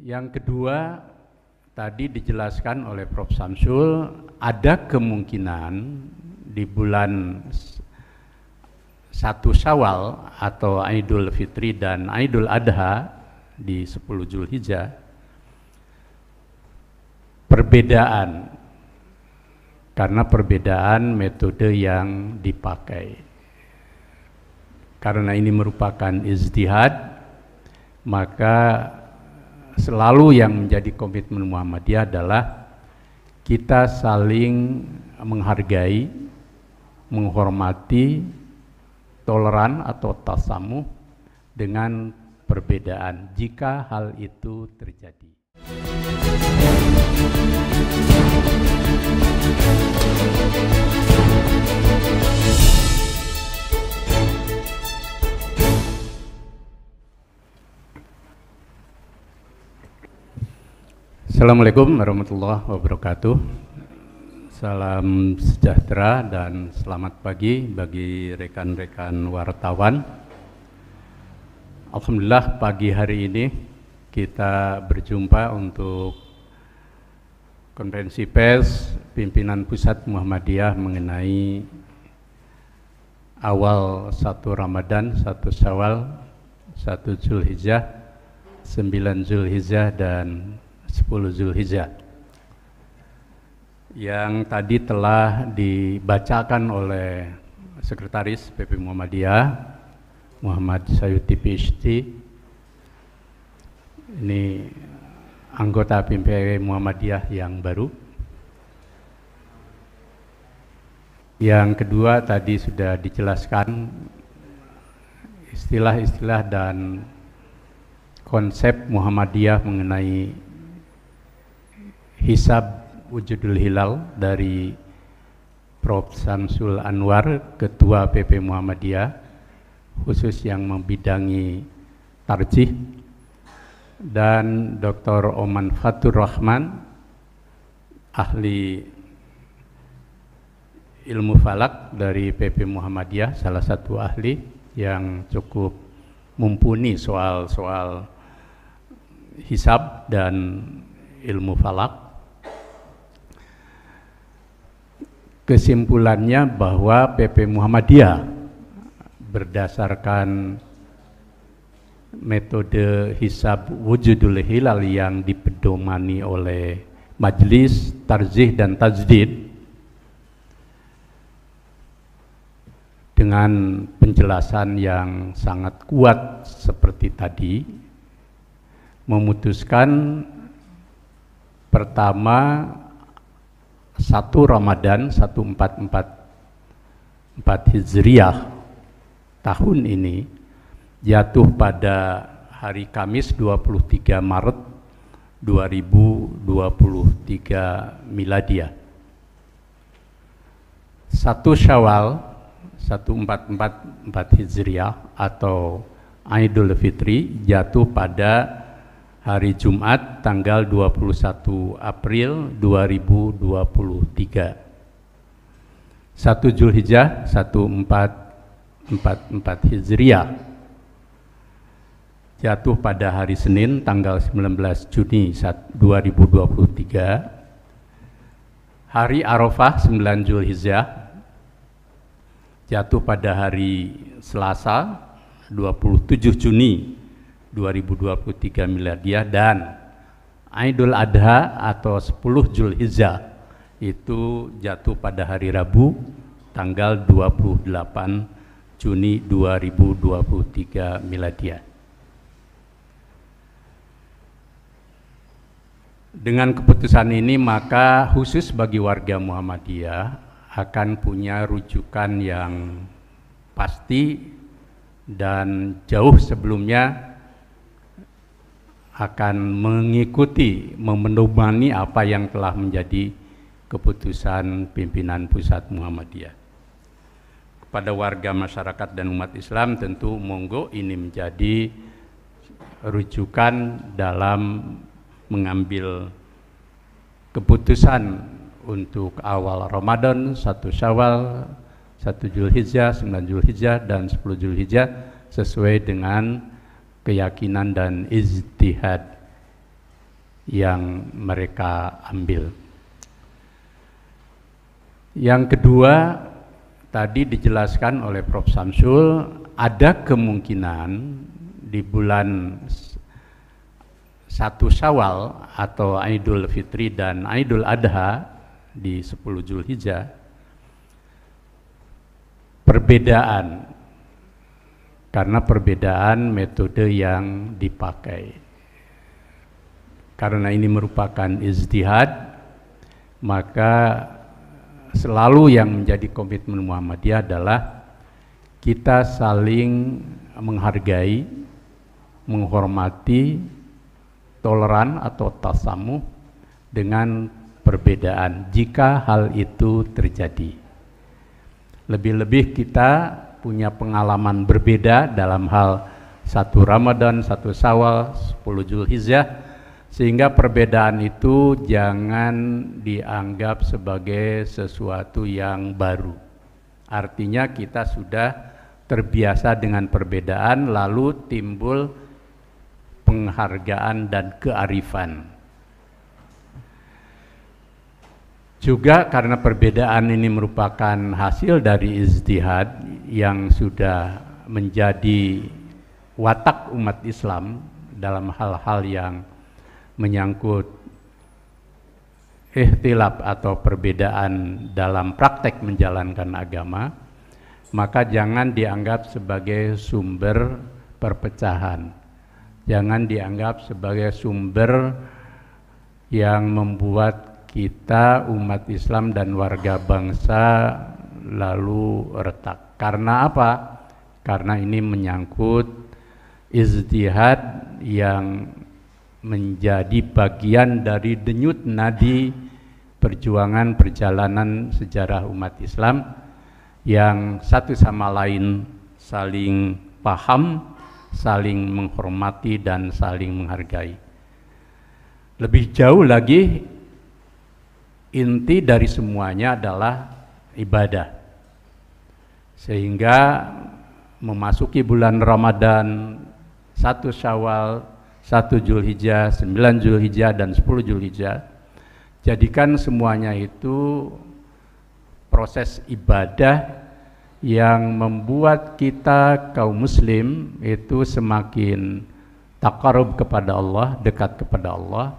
Yang kedua, tadi dijelaskan oleh Prof. Samsul, ada kemungkinan di bulan 1 Syawal atau Idul Fitri dan Idul Adha di 10 Zulhijjah, perbedaan karena perbedaan metode yang dipakai. Karena ini merupakan ijtihad, maka selalu yang menjadi komitmen Muhammadiyah adalah kita saling menghargai, menghormati, toleran atau tasamuh dengan perbedaan jika hal itu terjadi. Assalamualaikum warahmatullahi wabarakatuh. Salam sejahtera dan selamat pagi bagi rekan-rekan wartawan. Alhamdulillah pagi hari ini kita berjumpa untuk konferensi pers pimpinan pusat Muhammadiyah mengenai awal 1 Ramadan, 1 Syawal, 1 Zulhijjah, 9 Zulhijjah dan 10 Zulhijjah yang tadi telah dibacakan oleh Sekretaris PP Muhammadiyah Muhammad Sayuti PhD. Ini anggota PPW Muhammadiyah yang baru. Yang kedua tadi sudah dijelaskan istilah-istilah dan konsep Muhammadiyah mengenai hisab wujudul hilal dari Prof. Samsul Anwar, Ketua PP Muhammadiyah, khusus yang membidangi tarjih, dan Dr. Oman Fatur Rahman, ahli ilmu falak dari PP Muhammadiyah, salah satu ahli yang cukup mumpuni soal-soal hisab dan ilmu falak. Kesimpulannya bahwa PP Muhammadiyah berdasarkan metode hisab wujudul hilal yang dipedomani oleh Majelis Tarjih dan Tajdid dengan penjelasan yang sangat kuat seperti tadi, memutuskan pertama 1 Ramadan 1444 Hijriah tahun ini jatuh pada hari Kamis 23 Maret 2023 Miladiah. 1 Syawal 1444 Hijriah atau Idul Fitri jatuh pada hari Jumat tanggal 21 April 2023. 1 Zulhijjah 1444 Hijriah jatuh pada hari Senin tanggal 19 Juni 2023. Hari Arafah 9 Zulhijjah jatuh pada hari Selasa 27 Juni 2023 Miladiah, dan Idul Adha atau 10 Zulhijjah itu jatuh pada hari Rabu tanggal 28 Juni 2023 Miladiah. Dengan keputusan ini maka khusus bagi warga Muhammadiyah akan punya rujukan yang pasti dan jauh sebelumnya akan mengikuti, memedomani apa yang telah menjadi keputusan pimpinan pusat Muhammadiyah. Kepada warga masyarakat dan umat Islam tentu monggo ini menjadi rujukan dalam mengambil keputusan untuk awal Ramadan, 1 Syawal, 1 Zulhijjah, 9 Zulhijjah, dan 10 Zulhijjah sesuai dengan keyakinan dan ijtihad yang mereka ambil. Yang kedua, tadi dijelaskan oleh Prof. Samsul, ada kemungkinan di bulan 1 Syawal atau Idul Fitri dan Idul Adha di 10 Zulhijjah, perbedaan karena perbedaan metode yang dipakai. Karena ini merupakan ijtihad, maka selalu yang menjadi komitmen Muhammadiyah adalah kita saling menghargai, menghormati, toleran atau tasamuh dengan perbedaan jika hal itu terjadi. Lebih-lebih kita punya pengalaman berbeda dalam hal 1 Ramadan, 1 Syawal, 10 Zulhijjah, sehingga perbedaan itu jangan dianggap sebagai sesuatu yang baru. Artinya kita sudah terbiasa dengan perbedaan, lalu timbul penghargaan dan kearifan. Juga karena perbedaan ini merupakan hasil dari ijtihad yang sudah menjadi watak umat Islam dalam hal-hal yang menyangkut ikhtilaf atau perbedaan dalam praktek menjalankan agama, maka jangan dianggap sebagai sumber perpecahan. Jangan dianggap sebagai sumber yang membuat kita umat Islam dan warga bangsa lalu retak. Karena apa? Karena ini menyangkut ijtihad yang menjadi bagian dari denyut nadi perjuangan perjalanan sejarah umat Islam yang satu sama lain saling paham, saling menghormati dan saling menghargai. Lebih jauh lagi, inti dari semuanya adalah ibadah. Sehingga memasuki bulan Ramadan, 1 Syawal, 1 Zulhijjah, 9 Zulhijjah dan 10 Zulhijjah, jadikan semuanya itu proses ibadah yang membuat kita kaum muslim itu semakin taqarrub kepada Allah, dekat kepada Allah,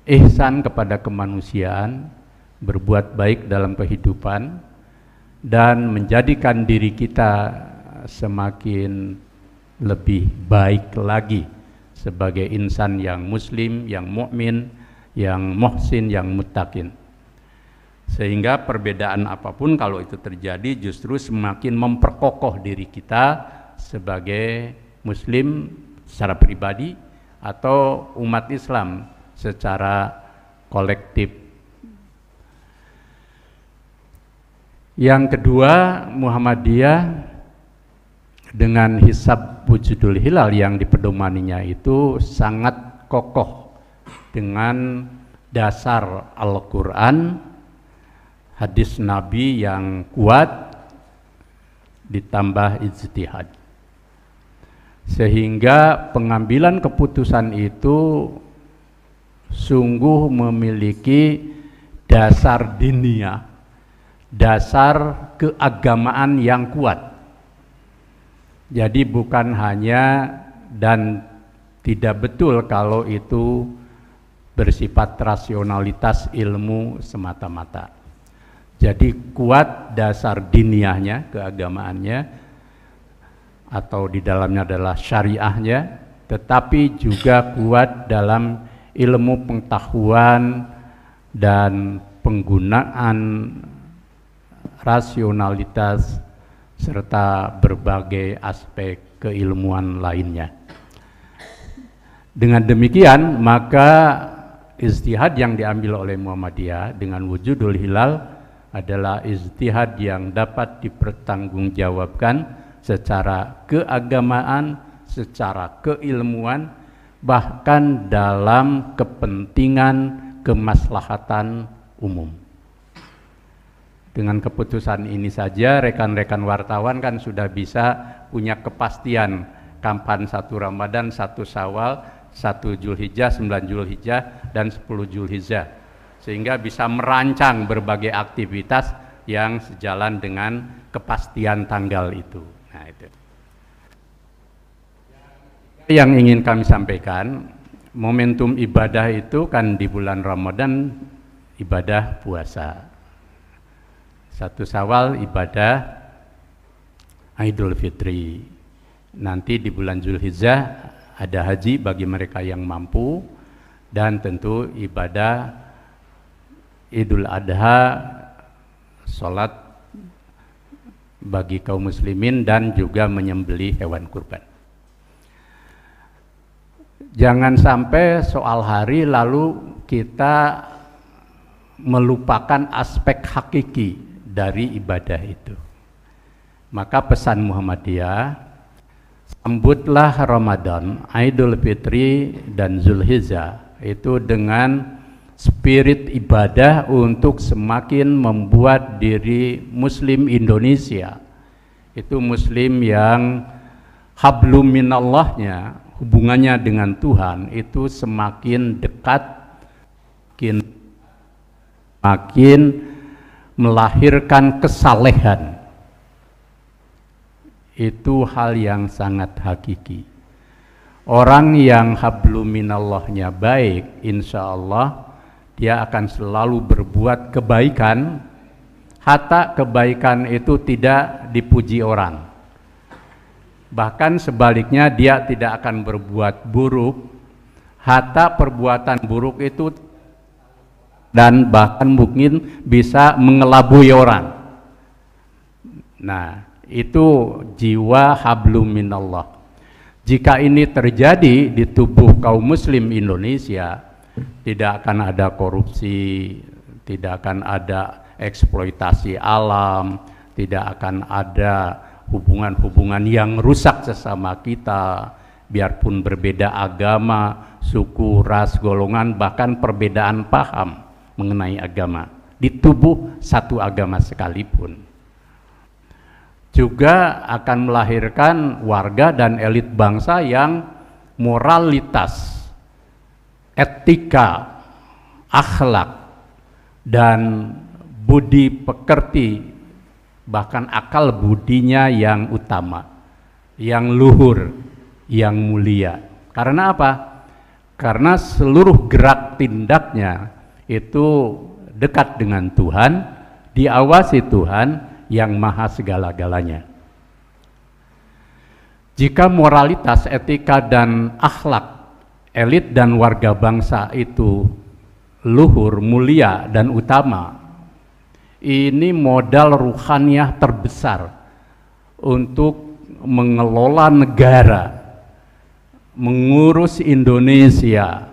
ihsan kepada kemanusiaan, berbuat baik dalam kehidupan, dan menjadikan diri kita semakin lebih baik lagi sebagai insan yang muslim, yang mukmin, yang muhsin, yang muttaqin. Sehingga perbedaan apapun kalau itu terjadi justru semakin memperkokoh diri kita sebagai muslim secara pribadi atau umat Islam secara kolektif. Yang kedua, Muhammadiyah dengan hisab wujudul hilal yang dipedomaninya itu sangat kokoh dengan dasar Al-Quran, hadis Nabi yang kuat ditambah ijtihad, sehingga pengambilan keputusan itu sungguh memiliki dasar diniyah, dasar keagamaan yang kuat. Jadi bukan hanya dan tidak betul kalau itu bersifat rasionalitas ilmu semata-mata. Jadi kuat dasar diniyahnya, keagamaannya, atau di dalamnya adalah syariahnya, tetapi juga kuat dalam ilmu pengetahuan dan penggunaan rasionalitas serta berbagai aspek keilmuan lainnya. Dengan demikian, maka ijtihad yang diambil oleh Muhammadiyah dengan wujudul hilal adalah ijtihad yang dapat dipertanggungjawabkan secara keagamaan, secara keilmuan, bahkan dalam kepentingan kemaslahatan umum. Dengan keputusan ini saja rekan-rekan wartawan kan sudah bisa punya kepastian kapan 1 Ramadan, 1 Syawal, 1 Zulhijjah, 9 Zulhijjah, dan 10 Zulhijjah, sehingga bisa merancang berbagai aktivitas yang sejalan dengan kepastian tanggal itu. Nah, itu yang ingin kami sampaikan. Momentum ibadah itu kan di bulan Ramadan ibadah puasa, 1 Syawal ibadah Idul Fitri, nanti di bulan Zulhijjah ada haji bagi mereka yang mampu, dan tentu ibadah Idul Adha, sholat bagi kaum muslimin, dan juga menyembelih hewan kurban. Jangan sampai soal hari lalu kita melupakan aspek hakiki dari ibadah itu. Maka pesan Muhammadiyah, sambutlah Ramadan, Idul Fitri dan Zulhijjah itu dengan spirit ibadah untuk semakin membuat diri Muslim Indonesia itu Muslim yang hablum minallahnya, hubungannya dengan Tuhan itu semakin dekat, makin melahirkan kesalehan. Itu hal yang sangat hakiki. Orang yang hablum minallahnya baik, insya Allah dia akan selalu berbuat kebaikan, hatta kebaikan itu tidak dipuji orang. Bahkan sebaliknya dia tidak akan berbuat buruk, hatta perbuatan buruk itu dan bahkan mungkin bisa mengelabui orang. Nah, itu jiwa hablum minallah. Jika ini terjadi di tubuh kaum muslim Indonesia, tidak akan ada korupsi, tidak akan ada eksploitasi alam, tidak akan ada hubungan-hubungan yang rusak sesama kita, biarpun berbeda agama, suku, ras, golongan, bahkan perbedaan paham mengenai agama di tubuh satu agama sekalipun. Juga akan melahirkan warga dan elit bangsa yang moralitas, etika, akhlak, dan budi pekerti, bahkan akal budinya yang utama, yang luhur, yang mulia. Karena apa? Karena seluruh gerak tindaknya itu dekat dengan Tuhan, diawasi Tuhan yang maha segala-galanya. Jika moralitas, etika, dan akhlak elit dan warga bangsa itu luhur, mulia, dan utama, ini modal ruhaniyah terbesar untuk mengelola negara, mengurus Indonesia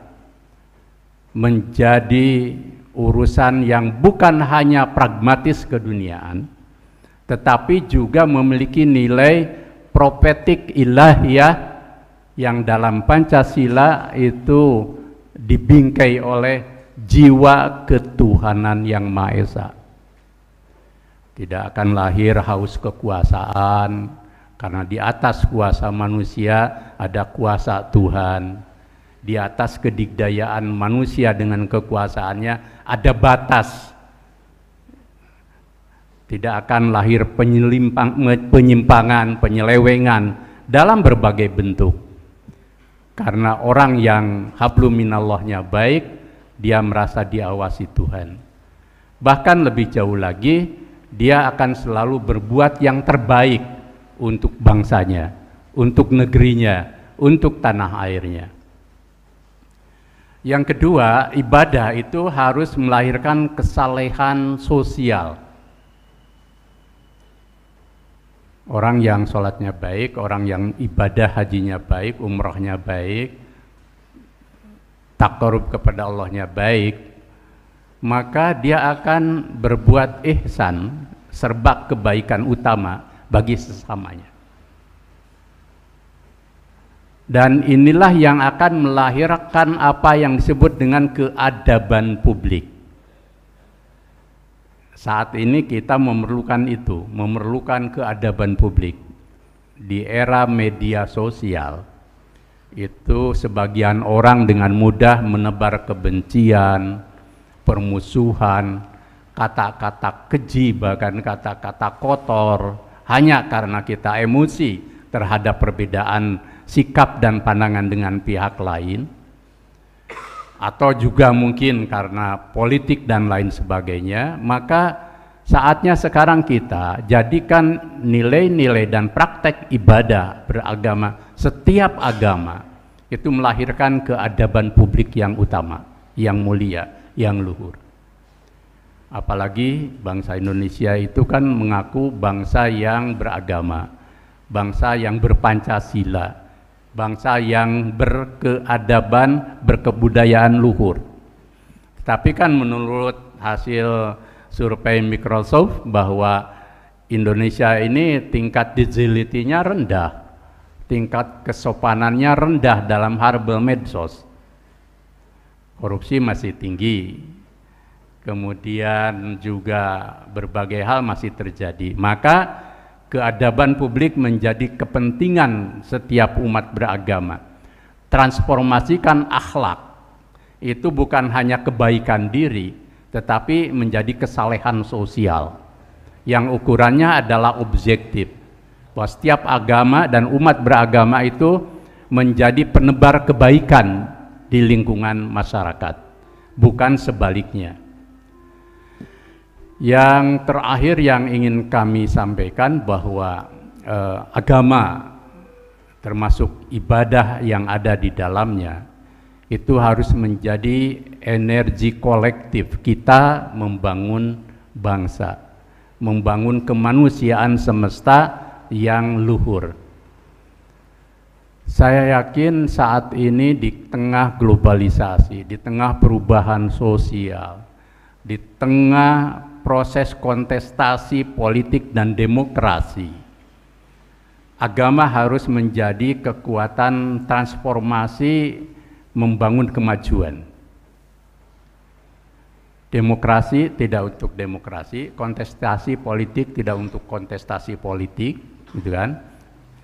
menjadi urusan yang bukan hanya pragmatis keduniaan, tetapi juga memiliki nilai profetik ilahiyah yang dalam Pancasila itu dibingkai oleh jiwa ketuhanan yang Maha Esa. Tidak akan lahir haus kekuasaan, karena di atas kuasa manusia ada kuasa Tuhan. Di atas kedikdayaan manusia dengan kekuasaannya ada batas. Tidak akan lahir penyimpangan, penyelewengan dalam berbagai bentuk. Karena orang yang hablum minallahnya baik, dia merasa diawasi Tuhan. Bahkan lebih jauh lagi, dia akan selalu berbuat yang terbaik untuk bangsanya, untuk negerinya, untuk tanah airnya. Yang kedua, ibadah itu harus melahirkan kesalehan sosial. Orang yang sholatnya baik, orang yang ibadah hajinya baik, umrohnya baik, taqarrub kepada Allahnya baik, maka dia akan berbuat ihsan, serba kebaikan utama bagi sesamanya. Dan inilah yang akan melahirkan apa yang disebut dengan keadaban publik. Saat ini kita memerlukan itu, memerlukan keadaban publik. Di era media sosial, itu sebagian orang dengan mudah menebar kebencian, permusuhan, kata-kata keji, bahkan kata-kata kotor, hanya karena kita emosi terhadap perbedaan sikap dan pandangan dengan pihak lain, atau juga mungkin karena politik dan lain sebagainya. Maka saatnya sekarang kita jadikan nilai-nilai dan praktek ibadah beragama, setiap agama itu melahirkan keadaban publik yang utama, yang mulia, yang luhur. Apalagi bangsa Indonesia itu kan mengaku bangsa yang beragama, bangsa yang berpancasila, bangsa yang berkeadaban, berkebudayaan luhur. Tapi kan menurut hasil survei Microsoft bahwa Indonesia ini tingkat digility-nya rendah, tingkat kesopanannya rendah dalam hal medsos. Korupsi masih tinggi, kemudian juga berbagai hal masih terjadi. Maka keadaban publik menjadi kepentingan setiap umat beragama. Transformasikan akhlak itu bukan hanya kebaikan diri, tetapi menjadi kesalehan sosial yang ukurannya adalah objektif, bahwa setiap agama dan umat beragama itu menjadi penebar kebaikan di lingkungan masyarakat, bukan sebaliknya. Yang terakhir yang ingin kami sampaikan bahwa agama termasuk ibadah yang ada di dalamnya itu harus menjadi energi kolektif kita membangun bangsa, membangun kemanusiaan semesta yang luhur. Saya yakin saat ini di tengah globalisasi, di tengah perubahan sosial, di tengah proses kontestasi politik dan demokrasi, agama harus menjadi kekuatan transformasi membangun kemajuan. Demokrasi tidak untuk demokrasi, kontestasi politik tidak untuk kontestasi politik, gitu kan?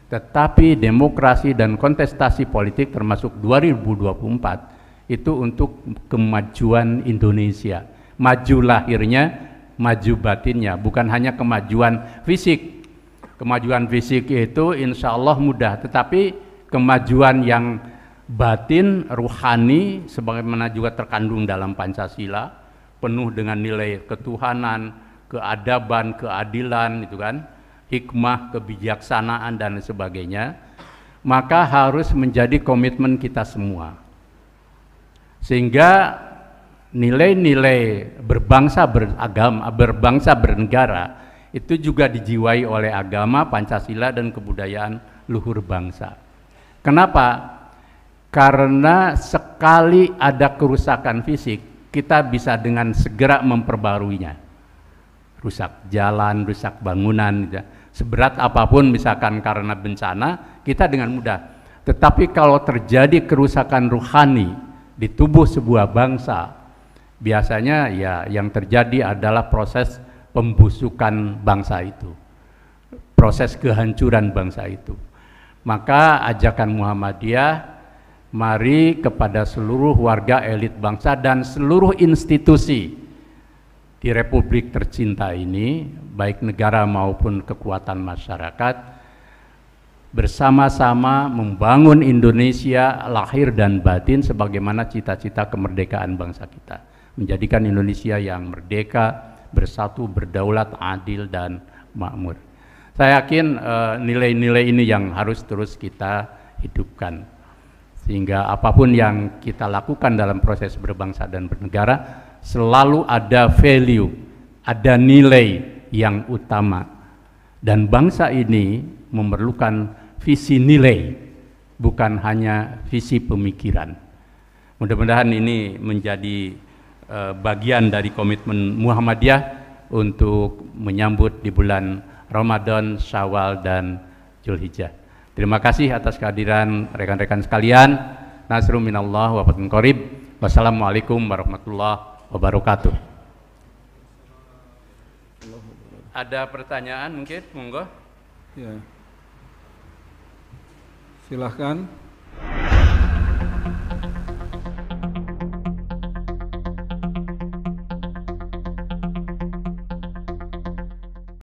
Tetapi demokrasi dan kontestasi politik termasuk 2024 itu untuk kemajuan Indonesia. Maju lahirnya, maju batinnya, bukan hanya kemajuan fisik. Kemajuan fisik itu insya Allah mudah, tetapi kemajuan yang batin, ruhani, sebagaimana juga terkandung dalam Pancasila, penuh dengan nilai ketuhanan, keadaban, keadilan, itu kan, hikmah, kebijaksanaan dan sebagainya, maka harus menjadi komitmen kita semua. Sehingga nilai-nilai berbangsa beragama, berbangsa bernegara itu juga dijiwai oleh agama, Pancasila dan kebudayaan luhur bangsa. Kenapa? Karena sekali ada kerusakan fisik, kita bisa dengan segera memperbaruinya. Rusak jalan, rusak bangunan, gitu. Seberat apapun misalkan karena bencana, kita dengan mudah. Tetapi kalau terjadi kerusakan ruhani di tubuh sebuah bangsa, biasanya ya yang terjadi adalah proses pembusukan bangsa itu, proses kehancuran bangsa itu. Maka ajakan Muhammadiyah, mari kepada seluruh warga elit bangsa dan seluruh institusi di Republik tercinta ini, baik negara maupun kekuatan masyarakat, bersama-sama membangun Indonesia lahir dan batin sebagaimana cita-cita kemerdekaan bangsa kita, menjadikan Indonesia yang merdeka, bersatu, berdaulat, adil dan makmur. Saya yakin nilai-nilai ini yang harus terus kita hidupkan, sehingga apapun yang kita lakukan dalam proses berbangsa dan bernegara selalu ada value, ada nilai yang utama, dan bangsa ini memerlukan visi nilai, bukan hanya visi pemikiran. Mudah-mudahan ini menjadi bagian dari komitmen Muhammadiyah untuk menyambut di bulan Ramadan, Syawal dan Zulhijjah. Terima kasih atas kehadiran rekan-rekan sekalian. Nasrun minallah wa fathun qarib. Wassalamualaikum warahmatullahi wabarakatuh. Ada pertanyaan mungkin? Monggo. Ya. Silahkan.